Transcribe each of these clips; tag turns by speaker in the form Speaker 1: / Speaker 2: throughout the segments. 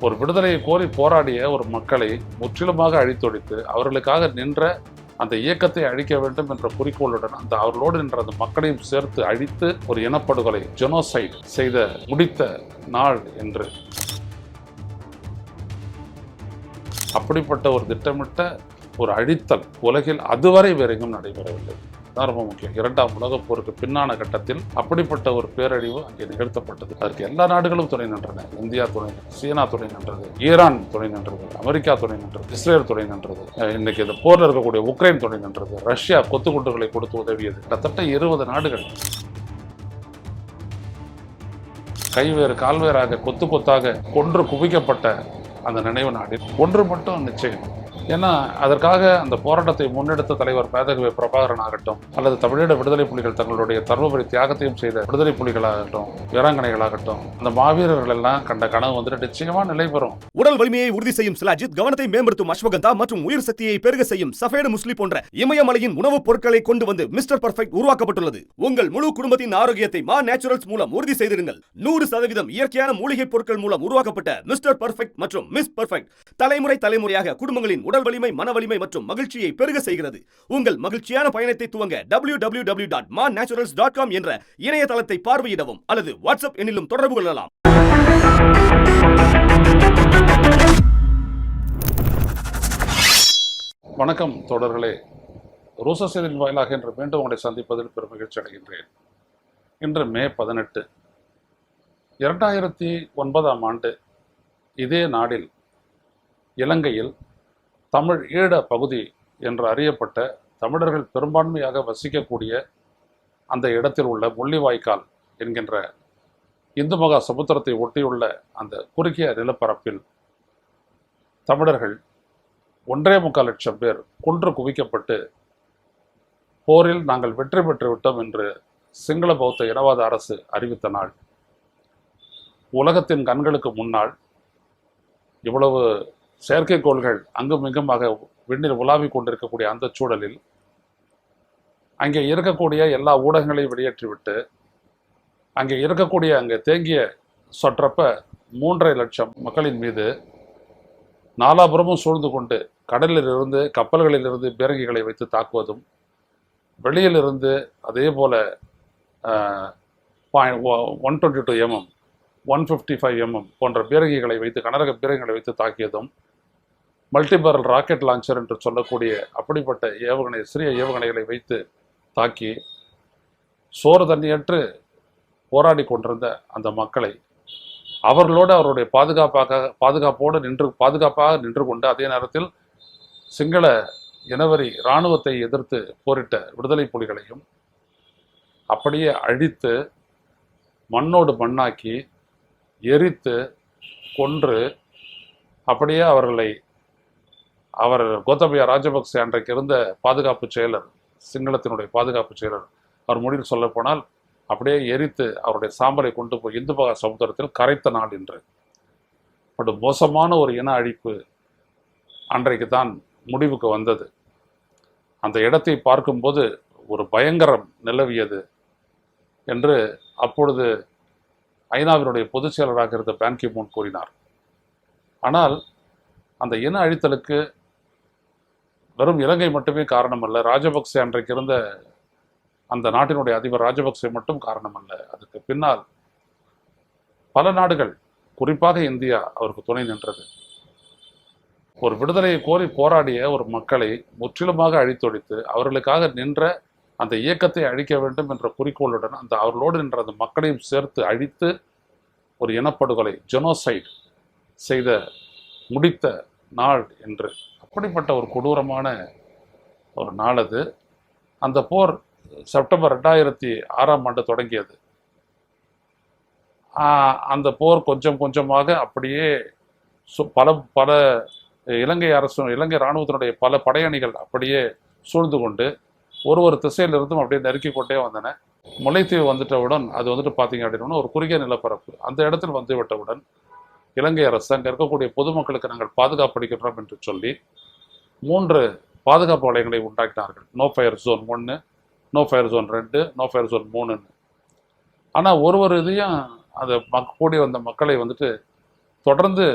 Speaker 1: ஒரு விடுதலையை கோரி போராடிய ஒரு மக்களை முற்றிலுமாக அழித்தொழித்து அவர்களுக்காக நின்ற அந்த இயக்கத்தை அழிக்க வேண்டும் என்ற குறிக்கோளுடன் அந்த அவர்களோடு நின்ற அந்த மக்களையும் சேர்த்து அழித்து ஒரு இனப்படுகொலை ஜெனோசைட் செய்த முடித்த நாள் என்று அப்படிப்பட்ட ஒரு திட்டமிட்ட ஒரு அழித்தல் உலகில் அதுவரை வேறெங்கும் நடைபெறவில்லை. தான் ரொம்ப முக்கியம். இரண்டாம் உலகப் போருக்கு பின்னான கட்டத்தில் அப்படிப்பட்ட ஒரு பேரழிவு அங்கே நிகழ்த்தப்பட்டது. அதற்கு எல்லா நாடுகளும் துணை நின்றன. இந்தியா துணை நின்றது, சீனா துணை நின்றது, ஈரான் துணை நின்றது, அமெரிக்கா துணை நின்றது, இஸ்ரேல் துணை நின்றது, இன்னைக்கு இந்த போரில் இருக்கக்கூடிய உக்ரைன் துணை நின்றது, ரஷ்யா கொத்துக்குண்டுகளை கொடுத்து உதவியது. கிட்டத்தட்ட 20 நாடுகள் கைவேறு கால்வேறாக கொத்து கொத்தாக கொன்று குவிக்கப்பட்ட அந்த நினைவு நாடில் ஒன்று மட்டும் நிச்சயம். ஏன்னா அதற்காக அந்த போராட்டத்தை முன்னெடுத்த தலைவர் மேதகவி பிரபாகரன் ஆகட்டும், அல்லது தமிழீழ விடுதலை புலிகள் தங்களுடைய தர்மபுரி தியாகத்தையும் செய்த விடுதலை புலிகளாகட்டும், வீராங்கனைகளாகட்டும், அந்த மாவீரர்கள் எல்லாம் கண்ட கனவு வந்துட்டு நிச்சயமா நிலை பெறும்.
Speaker 2: உடல் வலிமையை உறுதி செய்யும் சிலாஜித், கவனத்தை மேம்படுத்தும் அஸ்வகந்தா மற்றும் உயிர் சக்தியை பெருக செய்யும் சஃபேடு முஸ்லி போன்ற இமயமலையின் உணவுப் பொருட்களை கொண்டு வந்து மிஸ்டர் பர்ஃபெக்ட் உருவாக்கப்பட்டுள்ளது. உங்கள் முழு குடும்பத்தின் ஆரோக்கியத்தை மா நேச்சுரல்ஸ் மூலம் உறுதி செய்திருங்கள். 100% இயற்கையான மூலிகை பொருட்கள் மூலம் உருவாக்கப்பட்ட மிஸ்டர் பர்ஃபெக்ட் மற்றும் மிஸ் பர்ஃபெக்ட் தலைமுறை தலைமுறையாக குடும்பங்களின் உடல் வலிமை, மன வலிமை மற்றும் மகிழ்ச்சியை பெருக செய்கிறது. உங்கள் மகிழ்ச்சியான பயணத்தை துவங்க www.mannaturals.com என்ற இணையதளத்தை பார்வையிடவும் அல்லது வாட்ஸ்அப் எண்ணிலும் தொடர்பு கொள்ளலாம்.
Speaker 1: வணக்கம் தோழர்களே. ரூச செய்தியின் வாயிலாக இன்று மீண்டும் உங்களை சந்திப்பதில் பெரும் மகிழ்ச்சி அடைகின்றேன். இன்று மே 18, 2009ஆம் ஆண்டு இதே நாடில் இலங்கையில் தமிழ் ஈழ பகுதி என்று அறியப்பட்ட தமிழர்கள் பெரும்பான்மையாக வசிக்கக்கூடிய அந்த இடத்தில் உள்ள முள்ளிவாய்க்கால் என்கின்ற இந்து மகா சமுத்திரத்தை ஒட்டியுள்ள அந்த குறுகிய நிலப்பரப்பில் தமிழர்கள் 1.25 லட்சம் பேர் கொன்று குவிக்கப்பட்டு போரில் நாங்கள் வெற்றி பெற்று விட்டோம் என்று சிங்கள பௌத்த இனவாத அரசு அறிவித்த நாள். உலகத்தின் கண்களுக்கு முன்னால் இவ்வளவு செயற்கைக்கோள்கள் அங்கும் இங்குமாக விண்ணில் உலாவிக் கொண்டிருக்கக்கூடிய அந்த சூழலில் அங்கே இருக்கக்கூடிய எல்லா ஊடகங்களையும் வெளியேற்றிவிட்டு அங்கே தேங்கிய சொற்றப்ப 3.5 லட்சம் மக்களின் மீது நாலாபுரமும் சூழ்ந்து கொண்டு கடலில் இருந்து கப்பல்களில் இருந்து பீரங்கிகளை வைத்து தாக்குவதும், வெளியில் இருந்து அதே போல 122 mm 155 mm போன்ற பீரங்கிகளை வைத்து கனரக பீரங்கிகளை வைத்து தாக்கியதும், மல்டிபரல் ராக்கெட் லான்ச்சர் என்று சொல்லக்கூடிய அப்படிப்பட்ட சிறிய ஏவுகணைகளை வைத்து தாக்கி சோறு தண்ணியற்று போராடி கொண்டிருந்த அந்த மக்களை அவர்களோடு அவருடைய பாதுகாப்பாக நின்று கொண்டு அதே நேரத்தில் சிங்கள இனவரி இராணுவத்தை எதிர்த்து போரிட்ட விடுதலை புலிகளையும் அப்படியே அழித்து மண்ணோடு மண்ணாக்கி எரித்து கொன்று அப்படியே அவர் கோத்தபய ராஜபக்சே அன்றைக்கு இருந்த பாதுகாப்பு செயலர், சிங்களத்தினுடைய பாதுகாப்பு செயலர், அவர் மொழியில் சொல்ல போனால் அப்படியே எரித்து அவருடைய சாம்பலை கொண்டு போய் இந்து மகா சமுத்திரத்தில் கரைத்த நாள் என்று படு மோசமான ஒரு இன அழிப்பு அன்றைக்கு தான் முடிவுக்கு வந்தது. அந்த இடத்தை பார்க்கும்போது ஒரு பயங்கரம் நிலவியது என்று அப்பொழுது ஐநாவினுடைய பொதுச் செயலராக இருந்த பான் கி மூன் கூறினார். ஆனால் அந்த இன அழித்தலுக்கு வெறும் இலங்கை மட்டுமே காரணமல்ல, ராஜபக்சே அன்றைக்கு இருந்த அந்த நாட்டினுடைய அதிபர் ராஜபக்சே மட்டும் காரணமல்ல. அதுக்கு பின்னால் பல நாடுகள், குறிப்பாக இந்தியா அவருக்கு துணை நின்றது. ஒரு விடுதலையை கோரி போராடிய ஒரு மக்களை முற்றிலுமாக அழித்தொழித்து அவர்களுக்காக நின்ற அந்த இயக்கத்தை அழிக்க வேண்டும் என்ற குறிக்கோளுடன் அந்த அவர்களோடு நின்ற அந்த மக்களையும் சேர்த்து அழித்து ஒரு இனப்படுகொலை ஜெனோசைட் செய்த முடித்த நாள் என்று அப்படிப்பட்ட ஒரு கொடூரமான ஒரு நாள் அது. அந்த போர் செப்டம்பர் 2006ஆம் ஆண்டு தொடங்கியது. அந்த போர் கொஞ்சம் கொஞ்சமாக அப்படியே பல இலங்கை இராணுவத்தினுடைய பல படையணிகள் அப்படியே சூழ்ந்து கொண்டு ஒரு திசையிலிருந்தும் அப்படியே நெருக்கி கொண்டே வந்தன. முல்லைத்தீவு வந்துட்டவுடன் அது பார்த்தீங்க அப்படின்னா ஒரு குறுகிய நிலப்பரப்பு. அந்த இடத்தில் வந்து விட்டவுடன் இலங்கை அரசு அங்கே இருக்கக்கூடிய பொதுமக்களுக்கு நாங்கள் பாதுகாப்பு அளிக்கின்றோம் என்று சொல்லி 3 பாதுகாப்பு வளையங்களை உண்டாக்கினார்கள். No fire zone 1, no fire zone 2, no fire zone 3. ஆனால் ஒரு இதையும் அந்த கூடி வந்த மக்களை தொடர்ந்து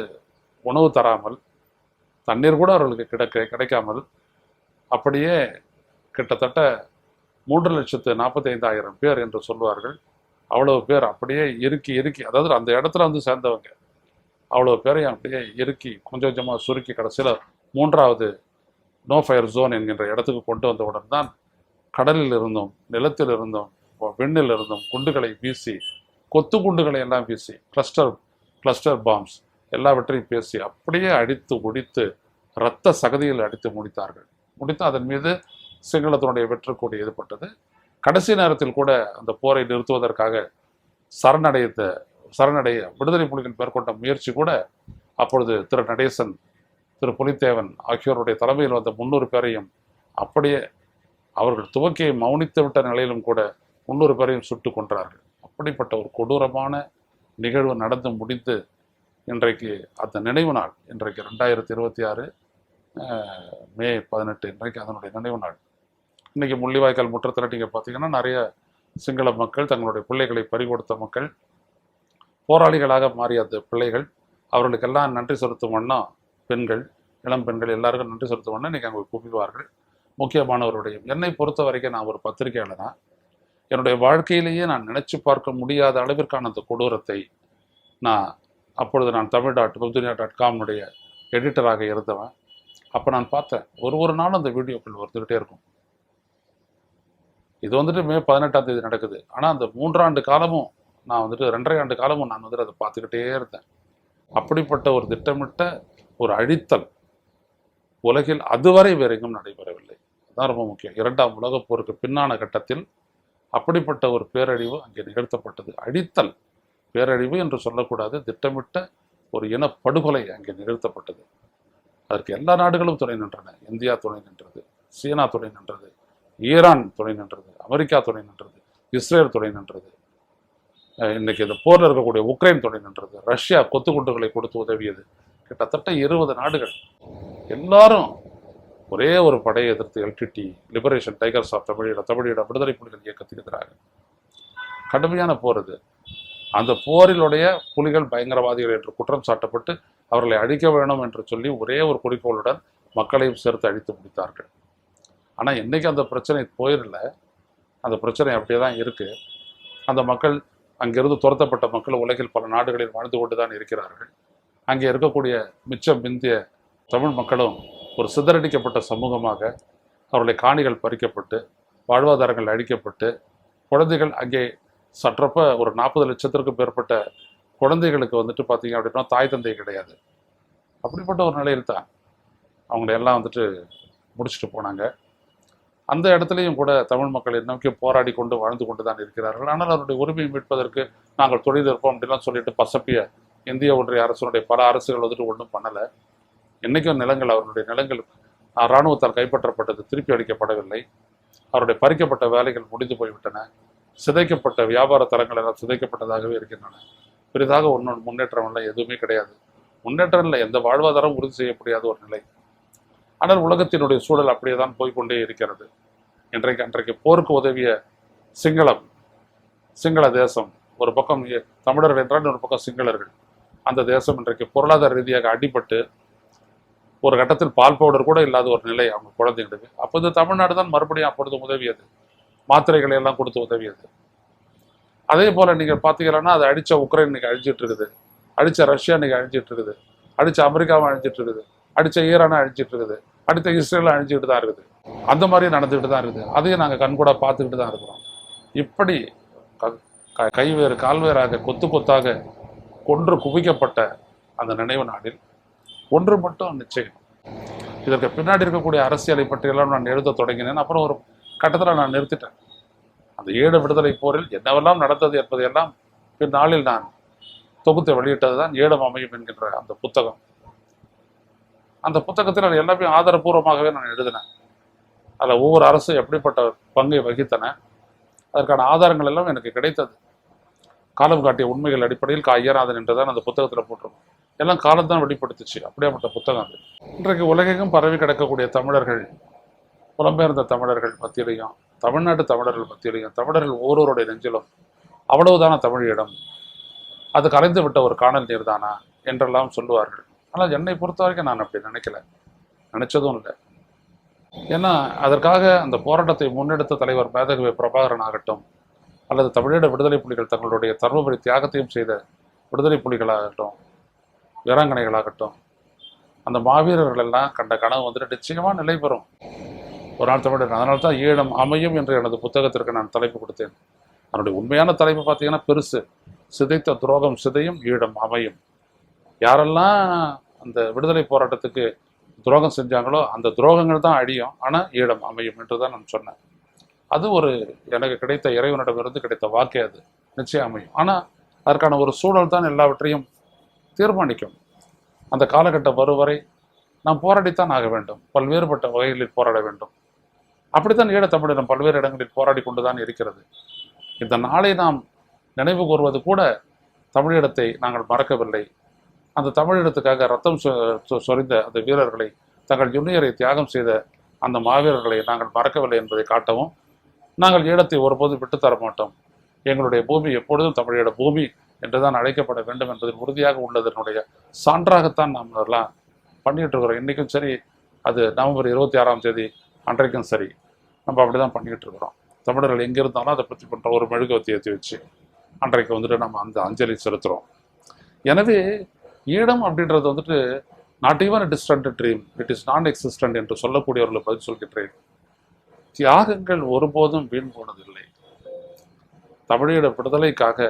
Speaker 1: உணவு தராமல், தண்ணீர் கூட அவர்களுக்கு கிடைக்காமல், அப்படியே கிட்டத்தட்ட 3,45,000 பேர் என்று சொல்வார்கள். அவ்வளவு பேர் அப்படியே இறுக்கி, அதாவது அந்த இடத்துல வந்து சேர்ந்தவங்க அவ்வளோ பேரையும் அப்படியே இறுக்கி கொஞ்சம் கொஞ்சமாக சுருக்கி கடைசியில் 3வது நோ ஃபயர் ஜோன் என்கின்ற இடத்துக்கு கொண்டு வந்தவுடன் தான் கடலில் இருந்தும் நிலத்தில் இருந்தும் விண்ணில் இருந்தும் குண்டுகளை வீசி, கொத்து குண்டுகளை எல்லாம் வீசி, கிளஸ்டர் பாம்ஸ் எல்லாவற்றையும் பேசி அப்படியே அடித்து முடித்து இரத்த சகதியில் அடித்து முடித்து அதன் மீது சிங்களத்தினுடைய வெற்றுக்கொடி ஏற்பட்டது. கடைசி நேரத்தில் கூட அந்த போரை நிறுத்துவதற்காக சரணடைய விடுதலை புலிகள் மேற்கொண்ட முயற்சி கூட அப்பொழுது திரு நடேசன், திரு புலித்தேவன் ஆகியோருடைய தலைமையில் வந்த 300 பேரையும் அப்படியே அவர்கள் துவக்கியை மௌனித்து விட்ட நிலையிலும் கூட 300 பேரையும் சுட்டு கொன்றார்கள். அப்படிப்பட்ட ஒரு கொடூரமான நிகழ்வு நடந்து முடிந்து இன்றைக்கு அந்த நினைவு நாள், இன்றைக்கு 2026 மே 18 இன்றைக்கு அதனுடைய நினைவு நாள். இன்னைக்கு முள்ளிவாய்க்கால் முற்றத்தில் நீங்கள் பார்த்தீங்கன்னா நிறைய சிங்கள மக்கள், தங்களுடைய பிள்ளைகளை பறிகொடுத்த மக்கள், போராளிகளாக மாறிய அந்த பிள்ளைகள், அவர்களுக்கெல்லாம் நன்றி செலுத்தும் வண்ணம் பெண்கள், இளம் பெண்கள் எல்லாருக்கும் நன்றி செலுத்தும் வண்ணம் இன்றைக்கி அங்கே குவிவார்கள். முக்கியமானவருடைய என்னை பொறுத்த வரைக்கும் நான் ஒரு பத்திரிகையாளனா, என்னுடைய வாழ்க்கையிலேயே நான் நினைச்சு பார்க்க முடியாத அளவிற்கான அந்த கொடூரத்தை அப்பொழுது நான் தமிழ்.புதுதுனியா.com எடிட்டராக இருந்தவன். அப்போ நான் பார்த்தேன், ஒரு நாளும் அந்த வீடியோக்கள் வந்துக்கிட்டே இருக்கும். இது வந்துட்டு மே 18ஆம் தேதி நடக்குது. ஆனால் அந்த 3 ஆண்டு காலமும் நான் வந்துட்டு 2.5 ஆண்டு காலமும் நான் வந்துட்டு அதை பார்த்துக்கிட்டே இருந்தேன். அப்படிப்பட்ட ஒரு திட்டமிட்ட ஒரு அழித்தல் உலகில் அதுவரை வேற எங்கும் நடைபெறவில்லை. அதுதான் ரொம்ப முக்கியம். 2ஆம் உலகப் போருக்கு பின்னான கட்டத்தில் அப்படிப்பட்ட ஒரு பேரழிவு அங்கே நிகழ்த்தப்பட்டது. அழித்தல், பேரழிவு என்று சொல்லக்கூடாது, திட்டமிட்ட ஒரு இனப்படுகொலை அங்கே நிகழ்த்தப்பட்டது. அதற்கு எல்லா நாடுகளும் துணை நின்றன. இந்தியா துணை நின்றது, சீனா துணை நின்றது, ஈரான் துணை நின்றது, அமெரிக்கா துணை நின்றது, இஸ்ரேல் துணை நின்றது, இன்னைக்கு இந்த போரில் இருக்கக்கூடிய உக்ரைன் துணை நின்றது, ரஷ்யா கொத்து குண்டுகளை கொடுத்து உதவியது. கிட்டத்தட்ட 20 நாடுகள் எல்லாரும் ஒரே ஒரு படையை எதிர்த்து எல்டிடி, லிபரேஷன் டைகர்ஸ் ஆஃப் தமிழீழ விடுதலை புலிகள் இயக்கத்துக்கு எதிராக கடுமையான போர் இது. அந்த போரிலுடைய புலிகள் பயங்கரவாதிகள் என்று குற்றம் சாட்டப்பட்டு அவர்களை அழிக்க வேணும் என்று சொல்லி ஒரே ஒரு குறிக்கோளுடன் மக்களையும் சேர்த்து அழித்து முடித்தார்கள். ஆனால் இன்னைக்கு அந்த பிரச்சனை போயிடல, அந்த பிரச்சனை அப்படியே தான் இருக்கு. அந்த மக்கள், அங்கிருந்து துரத்தப்பட்ட மக்கள் உலகில் பல நாடுகளில் வாழ்ந்து கொண்டு தான் இருக்கிறார்கள். அங்கே இருக்கக்கூடிய மிச்சம் பிந்திய தமிழ் மக்களும் ஒரு சிதறடிக்கப்பட்ட சமூகமாக அவருடைய காணிகள் பறிக்கப்பட்டு, வாழ்வாதாரங்கள் அழிக்கப்பட்டு, குழந்தைகள் அங்கே சற்றப்ப ஒரு 40 லட்சத்திற்கும் மேற்பட்ட குழந்தைகளுக்கு வந்துட்டு பார்த்தீங்க அப்படின்னா தாய் தந்தை கிடையாது. அப்படிப்பட்ட ஒரு நிலையில் தான் அவங்களை எல்லாம் வந்துட்டு முடிச்சுட்டு போனாங்க. அந்த இடத்துலையும் கூட தமிழ் மக்கள் நோக்கி போராடி கொண்டு வாழ்ந்து கொண்டு தான் இருக்கிறார்கள். ஆனால் அவருடைய உரிமையை மீட்பதற்கு நாங்கள் தொழில் இருப்போம் அப்படிலாம் சொல்லிட்டு பசப்பிய இந்திய ஒன்றிய அரசுடைய பல அரசுகள் வந்துட்டு ஒன்றும் பண்ணலை. என்றைக்கும் நிலங்கள், அவருடைய நிலங்கள் இராணுவத்தால் கைப்பற்றப்பட்டது, திருப்பி அளிக்கப்படவில்லை. அவருடைய பறிக்கப்பட்ட வேலைகள் முடிந்து போய்விட்டன. சிதைக்கப்பட்ட வியாபார தலங்கள் எல்லாம் சிதைக்கப்பட்டதாகவே இருக்கின்றன. பெரிதாக ஒன்றும் முன்னேற்றம் இல்லை, எதுவுமே கிடையாது. முன்னேற்றம் இல்லை, எந்த வாழ்வாதாரம் உறுதி செய்யப்படியாத ஒரு நிலை. ஆனால் உலகத்தினுடைய சூழல் அப்படியே தான் போய்கொண்டே இருக்கிறது. அன்றைக்கு போருக்கு உதவிய சிங்கள தேசம் ஒரு பக்கம், தமிழர்கள் என்றால் ஒரு பக்கம் சிங்களர்கள். அந்த தேசம் இன்றைக்கு பொருளாதார ரீதியாக அடிபட்டு ஒரு கட்டத்தில் பால் பவுடர் கூட இல்லாத ஒரு நிலை அவங்க குழந்தைங்களுக்கு. அப்போ இந்த தமிழ்நாடு தான் மறுபடியும் அப்பொழுது உதவியது, மாத்திரைகளை எல்லாம் கொடுத்து உதவியது. அதே போல நீங்கள் பார்த்தீங்கன்னா அது அடித்த உக்ரைன் இன்னைக்கு அழிஞ்சிட்டு இருக்குது, அடித்த ரஷ்யா இன்னைக்கு அழிஞ்சிட்டு இருக்குது, அடித்த அமெரிக்காவும் அழிஞ்சிட்டு இருக்குது, அடித்த ஈரானை அழிஞ்சிட்டு இருக்குது, அடுத்த இஸ்ரேலும் அழிஞ்சிக்கிட்டு தான் இருக்குது. அந்த மாதிரி நடந்துக்கிட்டு தான் இருக்குது. அதையும் நாங்கள் கண்கூட பார்த்துக்கிட்டு தான் இருக்கிறோம். இப்படி கைவேறு கால்வேறாக கொத்து கொத்தாக கொன்று குவிக்கப்பட்ட அந்த நினைவு நாளில் ஒன்று மட்டும் நிச்சயம், இதற்கு பின்னாடி இருக்கக்கூடிய அரசியலை பற்றியெல்லாம் நான் எழுத தொடங்கினேன். அப்புறம் ஒரு கட்டத்தில் நான் நிறுத்திட்டேன். அந்த ஈழ விடுதலை போரில் என்னவெல்லாம் நடந்தது என்பதையெல்லாம் பின்னாளில் நான் தொகுத்து வெளியிட்டது தான் ஈழம் அமையும் என்கின்ற அந்த புத்தகம். அந்த புத்தகத்தில் அது எல்லாமே ஆதாரபூர்வமாகவே நான் எழுதினேன். அதில் ஒவ்வொரு அரசும் எப்படிப்பட்ட பங்கை வகித்தன, அதற்கான ஆதாரங்கள் எல்லாம் எனக்கு கிடைத்தது. காலம் காட்டிய உண்மைகள் அடிப்படையில் ஐயநாதன் என்றுதான் அந்த புத்தகத்தில் போட்டிருக்கோம். எல்லாம் காலம்தான் வெளிப்படுத்துச்சு. அப்படியேப்பட்ட புத்தகம் அது. இன்றைக்கு உலகெங்கும் பரவி கிடக்கக்கூடிய தமிழர்கள், புலம்பெயர்ந்த தமிழர்கள் மத்தியிலையும், தமிழ்நாட்டு தமிழர்கள் மத்தியிலையும், தமிழர்கள் ஒவ்வொருவருடைய நெஞ்சிலும் அவ்வளவுதான தமிழ் இடம், அது கலைந்து விட்ட ஒரு காணல் நீர் தானா என்றெல்லாம் சொல்லுவார்கள். ஆனால் என்னை பொறுத்த வரைக்கும் நான் அப்படி நினைச்சதும் இல்லை. ஏன்னா அதற்காக அந்த போராட்டத்தை முன்னெடுத்த தலைவர் மேதகவி பிரபாகரன் ஆகட்டும், அல்லது தமிழீழ விடுதலை புலிகள் தங்களுடைய தர்மபுரி தியாகத்தையும் செய்த விடுதலை புலிகளாகட்டும், வீராங்கனைகளாகட்டும், அந்த மாவீரர்கள் எல்லாம் கண்ட கனவு வந்துட்டு நிச்சயமாக நிலை பெறும் ஒரு நாள் தமிழர். அதனால தான் ஈழம் அமையும் என்று எனது புத்தகத்திற்கு நான் தலைப்பு கொடுத்தேன். அதனுடைய உண்மையான தலைப்பு பார்த்தீங்கன்னா பெருசு, சிதைத்த துரோகம் சிதையும், ஈழம் அமையும். யாரெல்லாம் அந்த விடுதலை போராட்டத்துக்கு துரோகம் செஞ்சாங்களோ அந்த துரோகங்கள் தான் அழியும், ஆனால் ஈழம் அமையும் என்று தான் நான் சொன்னேன். அது ஒரு எனக்கு கிடைத்த இறைவனிடமிருந்து கிடைத்த வாக்கே, அது நிச்சயம் அமையும். ஆனால் அதற்கான ஒரு சூழல் தான் எல்லாவற்றையும் தீர்மானிக்கும். அந்த காலகட்டம் வரும் வரை நாம் போராடித்தான் ஆக வேண்டும், பல்வேறுபட்ட வகைகளில் போராட வேண்டும். அப்படித்தான் ஈழத்தமிழகம் பல்வேறு இடங்களில் போராடி கொண்டுதான் இருக்கிறது. இந்த நாளை நாம் நினைவு கூறுவது கூட தமிழீழத்தை நாங்கள் மறக்கவில்லை. அந்த தமிழீழத்துக்காக ரத்தம் சொரிந்த அந்த வீரர்களை, தங்கள் ஜுன்னியரை தியாகம் செய்த அந்த மாவீரர்களை நாங்கள் மறக்கவில்லை என்பதை காட்டவும், நாங்கள் ஈழத்தை ஒருபோதும் விட்டுத்தர மாட்டோம், எங்களுடைய பூமி எப்பொழுதும் தமிழீழ பூமி என்றுதான் அழைக்கப்பட வேண்டும் என்பதில் உறுதியாக உள்ளதனுடைய சான்றாகத்தான் நாம் அதெல்லாம் பண்ணிட்டு இருக்கிறோம். இன்றைக்கும் சரி, அது நவம்பர் 26ஆம் தேதி அன்றைக்கும் சரி, நம்ம அப்படிதான் பண்ணிக்கிட்டு இருக்கிறோம். தமிழர்கள் எங்கே இருந்தாலும் அதை பற்றி பண்ணுற ஒரு மெழுகுவத்தி ஏற்றி வச்சு அன்றைக்கு வந்துட்டு நம்ம அந்த அஞ்சலி செலுத்துகிறோம். எனவே ஈழம் அப்படின்றது வந்துட்டு not even a distant dream, it is நான் எக்ஸிஸ்டன்ட் என்று சொல்லக்கூடியவர்களை பதில் சொல்கின்றேன். தியாகங்கள் ஒருபோதும் வீண் போனதில்லை. தமிழீழ விடுதலைக்காக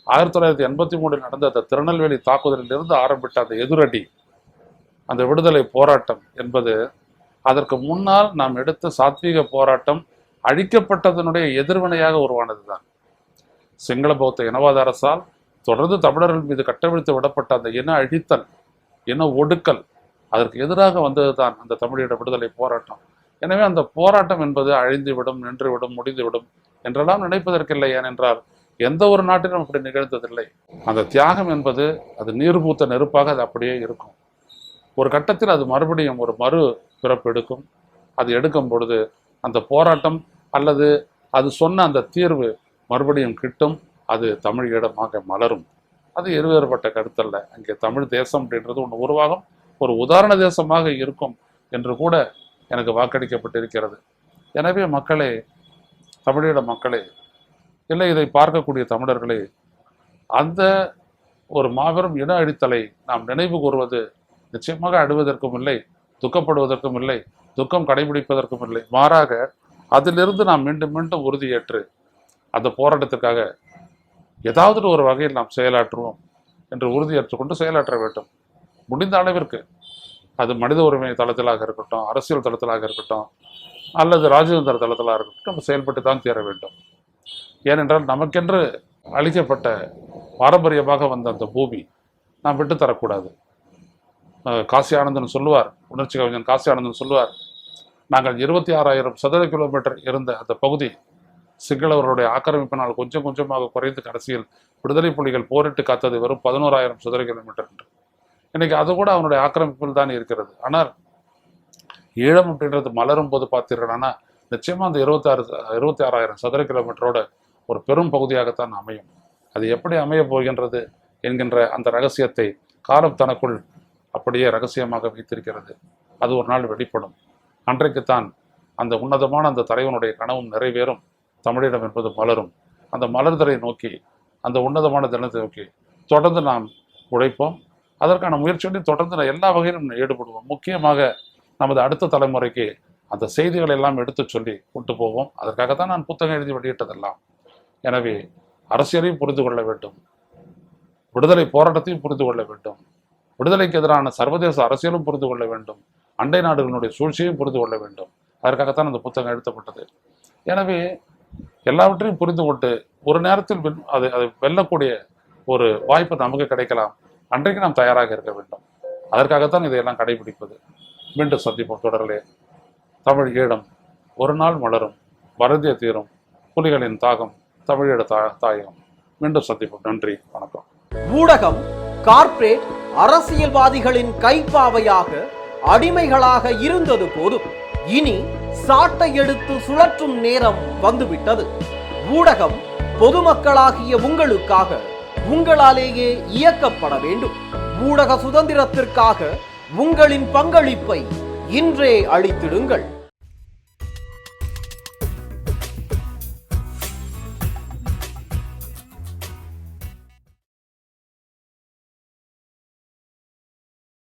Speaker 1: 1983 நடந்த அந்த திருநெல்வேலி தாக்குதலில் இருந்து ஆரம்பித்த அந்த எதிரடி, அந்த விடுதலை போராட்டம் என்பது அதற்கு முன்னால் நாம் எடுத்த சாத்வீக போராட்டம் அழிக்கப்பட்டதனுடைய எதிர்வினையாக உருவானது தான். சிங்கள பௌத்த இனவாத அரசால் தொடர்ந்து தமிழர்கள் மீது கட்டவிழ்த்து விடப்பட்ட அந்த இன அழித்தல், இன ஒடுக்கல், அதற்கு எதிராக வந்தது தான் அந்த தமிழீழ விடுதலை போராட்டம். எனவே அந்த போராட்டம் என்பது அழிந்துவிடும், நின்றுவிடும், முடிந்துவிடும் என்றெல்லாம் நினைப்பதற்கில்லை. ஏனென்றால் எந்த ஒரு நாட்டிலும் அப்படி நிகழ்ந்ததில்லை. அந்த தியாகம் என்பது அது நீர் பூத்த நெருப்பாக அது அப்படியே இருக்கும். ஒரு கட்டத்தில் அது மறுபடியும் ஒரு மறு பிறப்பு எடுக்கும். அது எடுக்கும் பொழுது அந்த போராட்டம் அல்லது அது சொன்ன அந்த தீர்வு மறுபடியும் கிட்டும். அது தமிழ் ஈழமாக மலரும். அது இருவேறுபட்ட கருத்தல்ல. அங்கே தமிழ் தேசம் அப்படின்றது ஒன்று உருவாகும், ஒரு உதாரண தேசமாக இருக்கும் என்று கூட எனக்கு வாக்களிக்கப்பட்டிருக்கிறது. எனவே மக்களே, தமிழீழ மக்களே, இல்லை இதை பார்க்கக்கூடிய தமிழர்களே, அந்த ஒரு மாபெரும் இன அழித்தலை நாம் நினைவு கூறுவது நிச்சயமாக அழுவதற்கும் இல்லை, துக்கப்படுவதற்கும் இல்லை, துக்கம் கடைபிடிப்பதற்கும் இல்லை. மாறாக அதிலிருந்து நாம் மீண்டும் மீண்டும் உறுதியேற்று அந்த போராட்டத்திற்காக ஏதாவது ஒரு வகையில் நாம் செயலாற்றுவோம் என்று உறுதியேற்றுக்கொண்டு செயலாற்ற வேண்டும். முடிந்த அளவிற்கு அது மனித உரிமை தளத்திலாக இருக்கட்டும், அரசியல் தளத்திலாக இருக்கட்டும், அல்லது ராஜதந்திர தளத்திலாக இருக்கட்டும், நம்ம செயல்பட்டு தான் தீர வேண்டும். ஏனென்றால் நமக்கென்று அளிக்கப்பட்ட பாரம்பரியமாக வந்த அந்த பூமி நாம் விட்டு தரக்கூடாது. காசி ஆனந்தன் சொல்லுவார், உணர்ச்சி கவிஞன் காசி ஆனந்தன் சொல்லுவார், நாங்கள் 26,000 சதுர கிலோமீட்டர் இருந்த அந்த பகுதி சிங்களவர்களுடைய ஆக்கிரமிப்பினால் கொஞ்சம் கொஞ்சமாக குறைந்து கடைசியில் விடுதலை புலிகள் போரிட்டு காத்தது வெறும் 11,000 சதுர கிலோமீட்டர் என்று. இன்னைக்கு அது கூட அவனுடைய ஆக்கிரமிப்பில் தான் இருக்கிறது. ஆனால் ஈழம் அப்படின்றது மலரும் போது பார்த்தீர்கள்னா நிச்சயமா அந்த 26,000 சதுர கிலோமீட்டரோட ஒரு பெரும் பகுதியாகத்தான் அமையும். அது எப்படி அமைய போகின்றது என்கின்ற அந்த ரகசியத்தை காலம் தனக்குள் அப்படியே ரகசியமாக வைத்திருக்கிறது. அது ஒரு நாள் வெளிப்படும். அன்றைக்குத்தான் அந்த உன்னதமான அந்த தலைவனுடைய கனவும் நிறைவேறும். தமிழீழம் என்பது மலரும். அந்த மலர்தலை நோக்கி, அந்த உன்னதமான தினத்தை நோக்கி தொடர்ந்து நாம் உழைப்போம். அதற்கான முயற்சிகளையும் தொடர்ந்து எல்லா வகையிலும் ஈடுபடுவோம். முக்கியமாக நமது அடுத்த தலைமுறைக்கு அந்த செய்திகளை எல்லாம் எடுத்து சொல்லி கொண்டு போவோம். அதற்காகத்தான் நான் புத்தகம் எழுதி வெளியிட்டதெல்லாம். எனவே அரசியலையும் புரிந்து கொள்ள வேண்டும், விடுதலை போராட்டத்தையும் புரிந்து கொள்ள வேண்டும், விடுதலைக்கு எதிரான சர்வதேச அரசியலும் புரிந்து கொள்ள வேண்டும், அண்டை நாடுகளுடைய சூழ்ச்சியையும் புரிந்து கொள்ள வேண்டும். அதற்காகத்தான் அந்த புத்தகம் எழுதப்பட்டது. எனவே எல்லாவற்றையும் புரிந்து கொண்டு ஒரு நேரத்தில் அதை வெல்லக்கூடிய ஒரு வாய்ப்பு நமக்கு கிடைக்கலாம். அன்றைக்கு நாம் தயாராக இருக்க வேண்டும். அதற்காகத்தான் இதையெல்லாம் கடைபிடிப்பது. மீண்டும் சந்திப்போம் தொடர்களே. தமிழ் ஈழம் ஒரு நாள் மலரும், வருந்திய தீரும், புலிகளின் தாகம் தமிழீழ தாயகம். மீண்டும் சந்திப்போம். நன்றி, வணக்கம்.
Speaker 3: ஊடகம் கார்ப்பரேட் அரசியல்வாதிகளின் கைப்பாவையாக அடிமைகளாக இருந்தது போதும். இனி சாட்டை எடுத்து சுழற்றும் நேரம் வந்துவிட்டது. ஊடகம் பொதுமக்களாகிய உங்களுக்காக, உங்களாலேயே இயக்கப்பட வேண்டும். ஊடக சுதந்திரத்திற்காக உங்களின் பங்களிப்பை இன்றே அளித்திடுங்கள்.